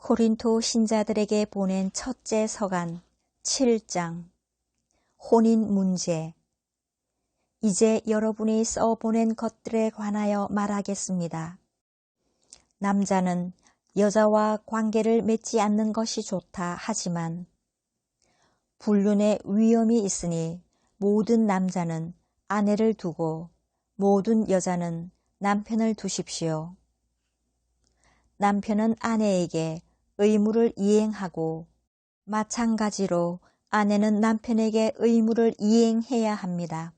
고린도 신자들에게 보낸 첫째 서간 7장 혼인 문제. 이제 여러분이 써보낸 것들에 관하여 말하겠습니다. 남자는 여자와 관계를 맺지 않는 것이 좋다 하지만 불륜의 위험이 있으니 모든 남자는 아내를 두고 모든 여자는 남편을 두십시오. 남편은 아내에게 의무를 이행하고 마찬가지로 아내는 남편에게 의무를 이행해야 합니다.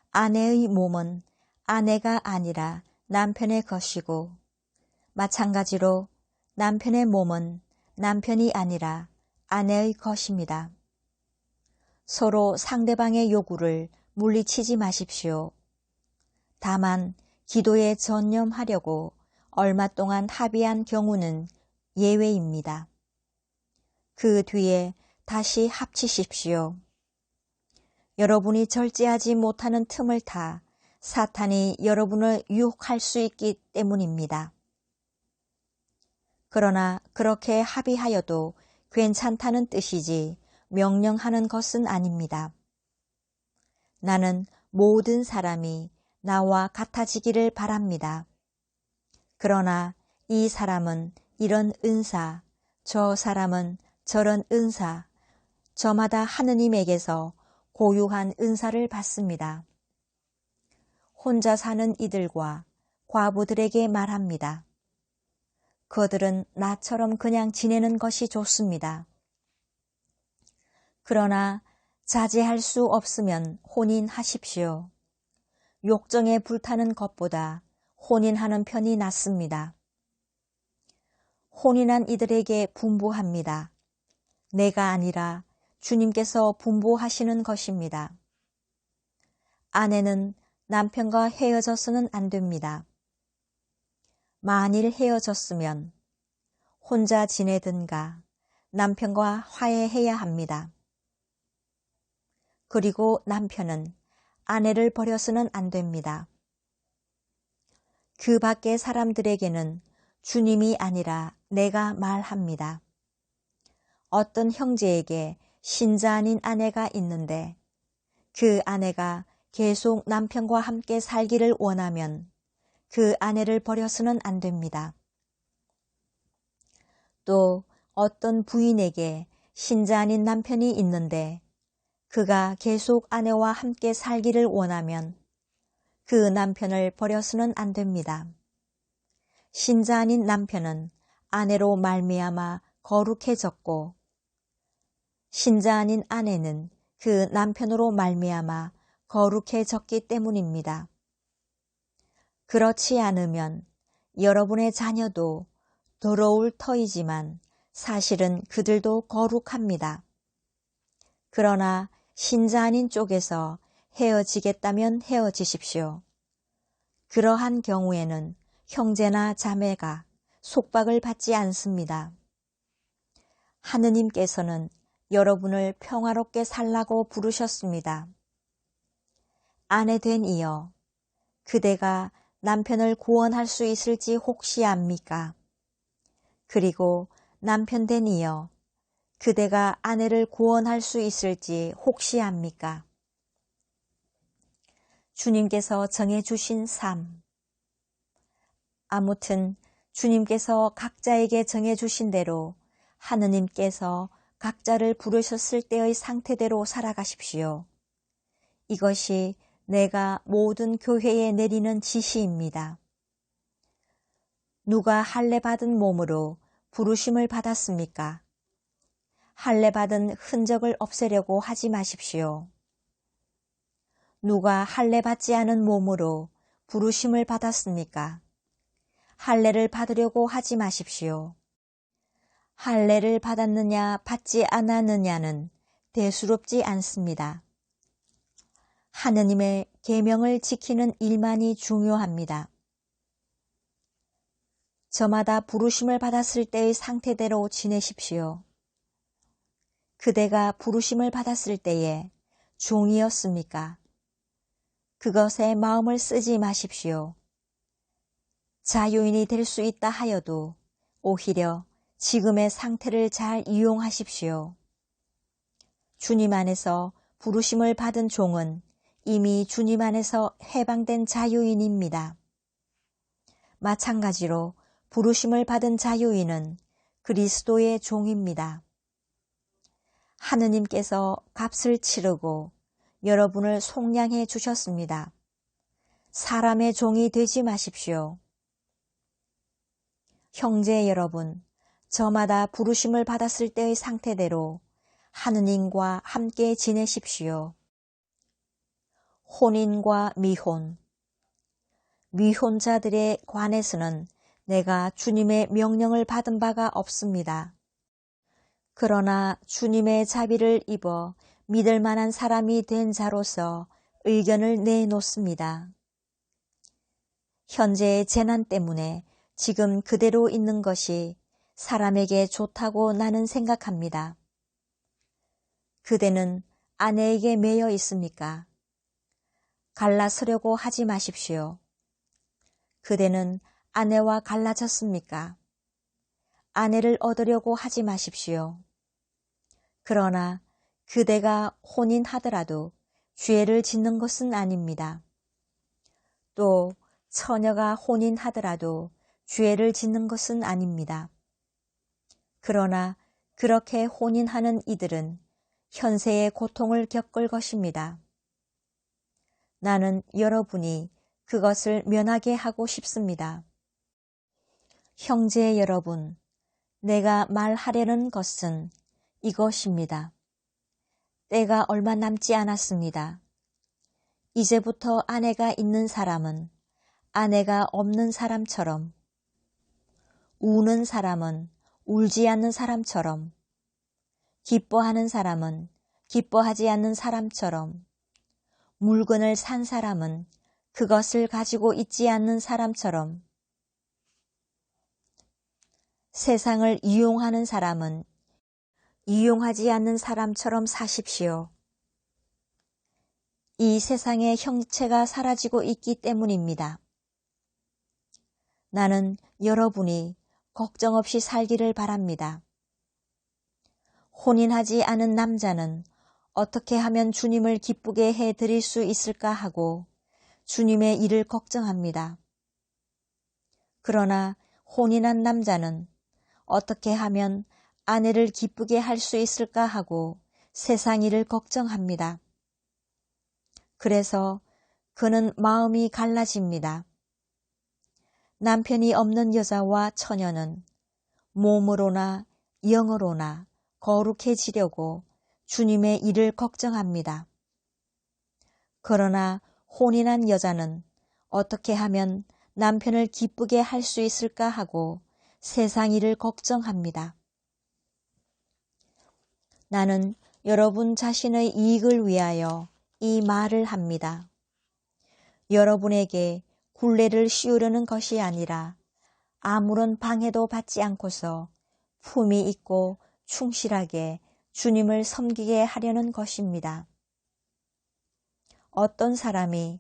아내의 몸은 아내가 아니라 남편의 것이고 마찬가지로 남편의 몸은 남편이 아니라 아내의 것입니다. 서로 상대방의 요구를 물리치지 마십시오. 다만 기도에 전념하려고 얼마 동안 합의한 경우는 예외입니다. 그 뒤에 다시 합치십시오. 여러분이 절제하지 못하는 틈을 타 사탄이 여러분을 유혹할 수 있기 때문입니다. 그러나 그렇게 합의하여도 괜찮다는 뜻이지 명령하는 것은 아닙니다. 나는 모든 사람이 나와 같아지기를 바랍니다. 그러나 이 사람은 이런 은사, 저 사람은 저런 은사, 저마다 하느님에게서 고유한 은사를 받습니다. 혼자 사는 이들과 과부들에게 말합니다. 그들은 나처럼 그냥 지내는 것이 좋습니다. 그러나 자제할 수 없으면 혼인하십시오. 욕정에 불타는 것보다 혼인하는 편이 낫습니다. 혼인한 이들에게 분부합니다. 내가 아니라 주님께서 분부하시는 것입니다. 아내는 남편과 헤어져서는 안 됩니다. 만일 헤어졌으면 혼자 지내든가 남편과 화해해야 합니다. 그리고 남편은 아내를 버려서는 안 됩니다. 그 밖의 사람들에게는 주님이 아니라 내가 말합니다. 어떤 형제에게 신자 아닌 아내가 있는데 그 아내가 계속 남편과 함께 살기를 원하면 그 아내를 버려서는 안 됩니다. 또 어떤 부인에게 신자 아닌 남편이 있는데 그가 계속 아내와 함께 살기를 원하면 그 남편을 버려서는 안 됩니다. 신자 아닌 남편은 아내로 말미암아 거룩해졌고 신자 아닌 아내는 그 남편으로 말미암아 거룩해졌기 때문입니다. 그렇지 않으면 여러분의 자녀도 더러울 터이지만 사실은 그들도 거룩합니다. 그러나 신자 아닌 쪽에서 헤어지겠다면 헤어지십시오. 그러한 경우에는 형제나 자매가 속박을 받지 않습니다. 하느님께서는 여러분을 평화롭게 살라고 부르셨습니다. 아내 된 이여, 그대가 남편을 구원할 수 있을지 혹시 압니까? 그리고 남편 된 이여, 그대가 아내를 구원할 수 있을지 혹시 압니까? 주님께서 정해주신 삶. 아무튼 주님께서 각자에게 정해주신 대로 하느님께서 각자를 부르셨을 때의 상태대로 살아가십시오. 이것이 내가 모든 교회에 내리는 지시입니다. 누가 할례 받은 몸으로 부르심을 받았습니까? 할례 받은 흔적을 없애려고 하지 마십시오. 누가 할례 받지 않은 몸으로 부르심을 받았습니까? 할례를 받으려고 하지 마십시오. 할례를 받았느냐 받지 않았느냐는 대수롭지 않습니다. 하느님의 계명을 지키는 일만이 중요합니다. 저마다 부르심을 받았을 때의 상태대로 지내십시오. 그대가 부르심을 받았을 때에 종이었습니까? 그것에 마음을 쓰지 마십시오. 자유인이 될 수 있다 하여도 오히려 지금의 상태를 잘 이용하십시오. 주님 안에서 부르심을 받은 종은 이미 주님 안에서 해방된 자유인입니다. 마찬가지로 부르심을 받은 자유인은 그리스도의 종입니다. 하느님께서 값을 치르고 여러분을 속량해 주셨습니다. 사람의 종이 되지 마십시오. 형제 여러분, 저마다 부르심을 받았을 때의 상태대로 하느님과 함께 지내십시오. 혼인과 미혼. 미혼자들에 관해서는 내가 주님의 명령을 받은 바가 없습니다. 그러나 주님의 자비를 입어 믿을 만한 사람이 된 자로서 의견을 내놓습니다. 현재의 재난 때문에 지금 그대로 있는 것이 사람에게 좋다고 나는 생각합니다. 그대는 아내에게 매여 있습니까? 갈라서려고 하지 마십시오. 그대는 아내와 갈라졌습니까? 아내를 얻으려고 하지 마십시오. 그러나 그대가 혼인하더라도 죄를 짓는 것은 아닙니다. 또 처녀가 혼인하더라도 죄를 짓는 것은 아닙니다. 그러나 그렇게 혼인하는 이들은 현세의 고통을 겪을 것입니다. 나는 여러분이 그것을 면하게 하고 싶습니다. 형제 여러분, 내가 말하려는 것은 이것입니다. 때가 얼마 남지 않았습니다. 이제부터 아내가 있는 사람은 아내가 없는 사람처럼, 우는 사람은 울지 않는 사람처럼, 기뻐하는 사람은 기뻐하지 않는 사람처럼, 물건을 산 사람은 그것을 가지고 있지 않는 사람처럼, 세상을 이용하는 사람은 이용하지 않는 사람처럼 사십시오. 이 세상의 형체가 사라지고 있기 때문입니다. 나는 여러분이 걱정 없이 살기를 바랍니다. 혼인하지 않은 남자는 어떻게 하면 주님을 기쁘게 해드릴 수 있을까 하고 주님의 일을 걱정합니다. 그러나 혼인한 남자는 어떻게 하면 아내를 기쁘게 할 수 있을까 하고 세상 일을 걱정합니다. 그래서 그는 마음이 갈라집니다. 남편이 없는 여자와 처녀는 몸으로나 영으로나 거룩해지려고 주님의 일을 걱정합니다. 그러나 혼인한 여자는 어떻게 하면 남편을 기쁘게 할 수 있을까 하고 세상 일을 걱정합니다. 나는 여러분 자신의 이익을 위하여 이 말을 합니다. 여러분에게 굴레를 씌우려는 것이 아니라 아무런 방해도 받지 않고서 품위 있고 충실하게 주님을 섬기게 하려는 것입니다. 어떤 사람이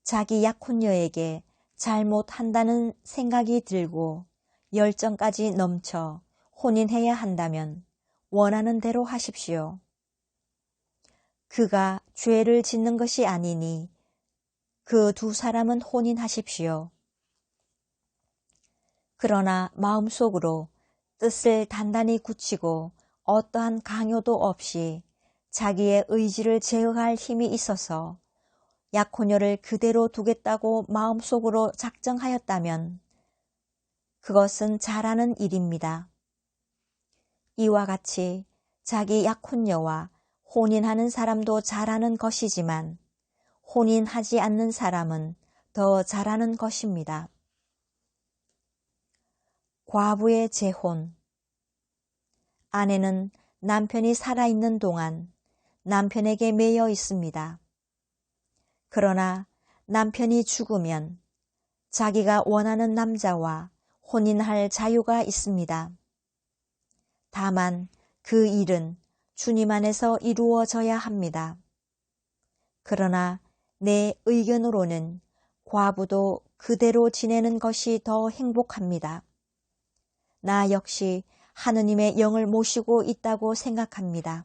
자기 약혼녀에게 잘못한다는 생각이 들고 열정까지 넘쳐 혼인해야 한다면 원하는 대로 하십시오. 그가 죄를 짓는 것이 아니니 그 두 사람은 혼인하십시오. 그러나 마음속으로 뜻을 단단히 굳히고 어떠한 강요도 없이 자기의 의지를 제어할 힘이 있어서 약혼녀를 그대로 두겠다고 마음속으로 작정하였다면 그것은 잘하는 일입니다. 이와 같이 자기 약혼녀와 혼인하는 사람도 잘하는 것이지만 혼인하지 않는 사람은 더 잘하는 것입니다. 과부의 재혼. 아내는 남편이 살아있는 동안 남편에게 매여 있습니다. 그러나 남편이 죽으면 자기가 원하는 남자와 혼인할 자유가 있습니다. 다만 그 일은 주님 안에서 이루어져야 합니다. 그러나 내 의견으로는 과부도 그대로 지내는 것이 더 행복합니다. 나 역시 하느님의 영을 모시고 있다고 생각합니다.